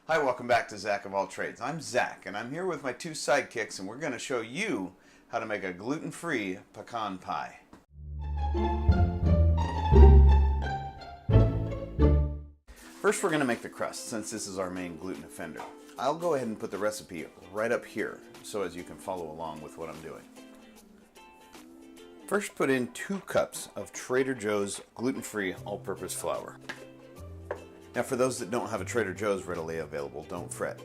Hi, welcome back to Zack of All Trades. I'm Zack, and I'm here with my two sidekicks, and we're going to show you how to make a gluten-free pecan pie. First, we're going to make the crust, since this is our main gluten offender. I'll go ahead and put the recipe right up here, so as you can follow along with what I'm doing. First, put in 2 cups of Trader Joe's gluten-free all-purpose flour. Now, for those that don't have a Trader Joe's readily available, don't fret.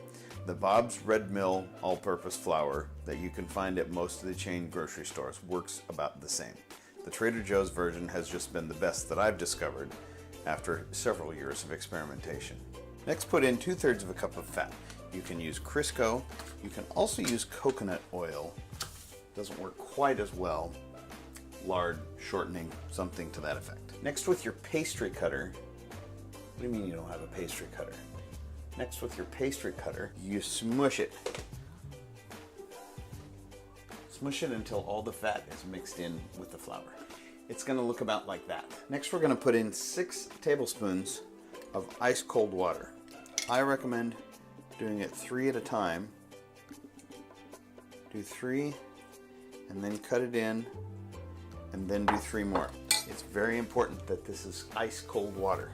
The Bob's Red Mill all-purpose flour that you can find at most of the chain grocery stores works about the same. The Trader Joe's version has just been the best that I've discovered after several years of experimentation. Next, put in 2/3 of a cup of fat. You can use Crisco. You can also use coconut oil. Doesn't work quite as well. Lard, shortening, something to that effect. Next, with your pastry cutter. What do you mean you don't have a pastry cutter? Next, with your pastry cutter, you smush it. Smush it until all the fat is mixed in with the flour. It's going to look about like that. Next, we're going to put in 6 tablespoons of ice cold water. I recommend doing it 3 at a time. Do 3 and then cut it in and then do 3 more. It's very important that this is ice cold water.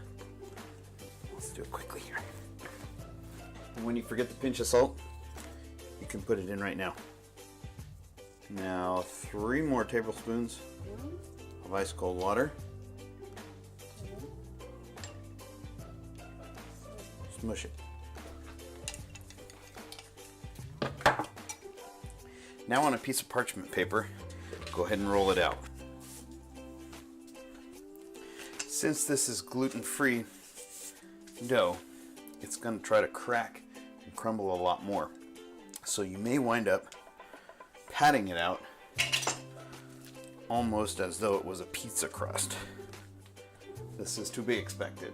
Let's do it quickly here. And when you forget the pinch of salt, you can put it in right now. Now 3 more tablespoons of ice cold water. Smush it. Now on a piece of parchment paper, go ahead and roll it out. Since this is gluten-free dough, it's going to try to crack and crumble a lot more. So you may wind up patting it out almost as though it was a pizza crust. This is to be expected.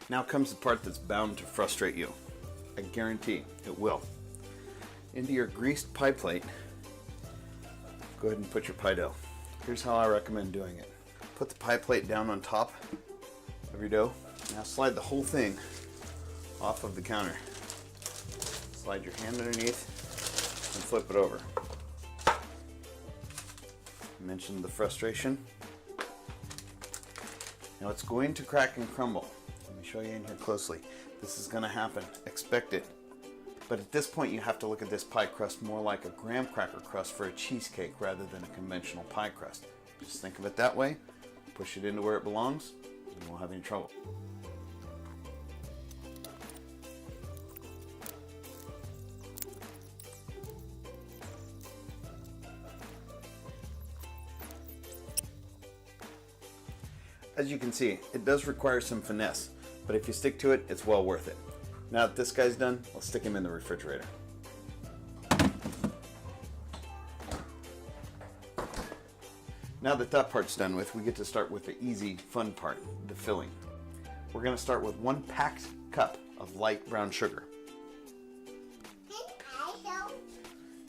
Now comes the part that's bound to frustrate you. I guarantee it will. Into your greased pie plate, go ahead and put your pie dough. Here's how I recommend doing it. Put the pie plate down on top of your dough. Now slide the whole thing off of the counter. Slide your hand underneath and flip it over. I mentioned the frustration. Now it's going to crack and crumble. Let me show you in here closely. This is going to happen. Expect it. But at this point, you have to look at this pie crust more like a graham cracker crust for a cheesecake rather than a conventional pie crust. Just think of it that way. Push it into where it belongs, and you won't have any trouble. As you can see, it does require some finesse, but if you stick to it, it's well worth it. Now that this guy's done, let's stick him in the refrigerator. Now that that part's done with, we get to start with the easy, fun part, the filling. We're going to start with 1 packed cup of light brown sugar. Can I help?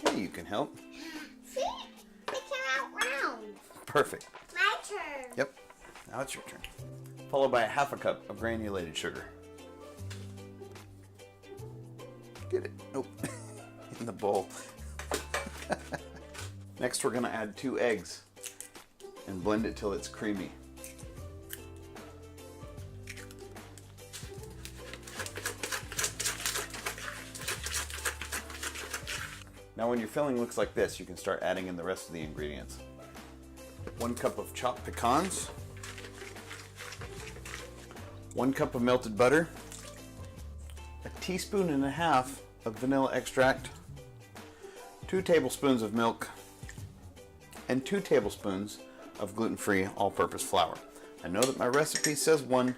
Yeah, you can help. See? It came out round. Perfect. My turn. Yep. Now it's your turn. Followed by a 1/2 cup of granulated sugar. Get it? Nope. In the bowl. Next, we're going to add 2 eggs and blend it till it's creamy. Now when your filling looks like this, you can start adding in the rest of the ingredients. 1 cup of chopped pecans, 1 cup of melted butter, 1.5 teaspoons of vanilla extract, 2 tablespoons of milk, and 2 tablespoons of gluten-free all-purpose flour. I know that my recipe says 1,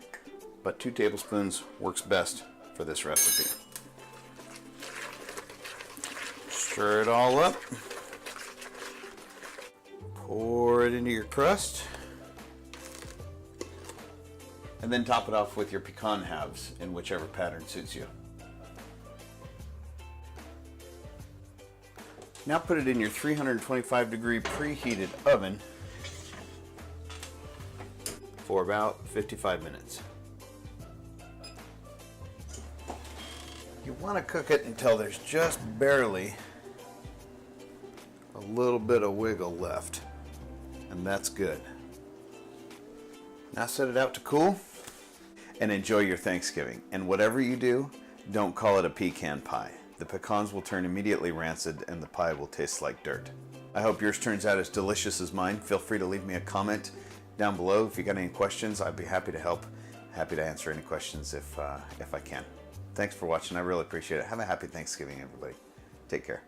but 2 tablespoons works best for this recipe. Stir it all up. Pour it into your crust. And then top it off with your pecan halves in whichever pattern suits you. Now put it in your 325 degree preheated oven for about 55 minutes. You want to cook it until there's just barely a little bit of wiggle left, and that's good. Now set it out to cool and enjoy your Thanksgiving. And whatever you do, don't call it a pecan pie. The pecans will turn immediately rancid and the pie will taste like dirt. I hope yours turns out as delicious as mine. Feel free to leave me a comment down below. If you got any questions, I'd be happy to help. Happy to answer any questions if I can. Thanks for watching. I really appreciate it. Have a happy Thanksgiving, everybody. Take care.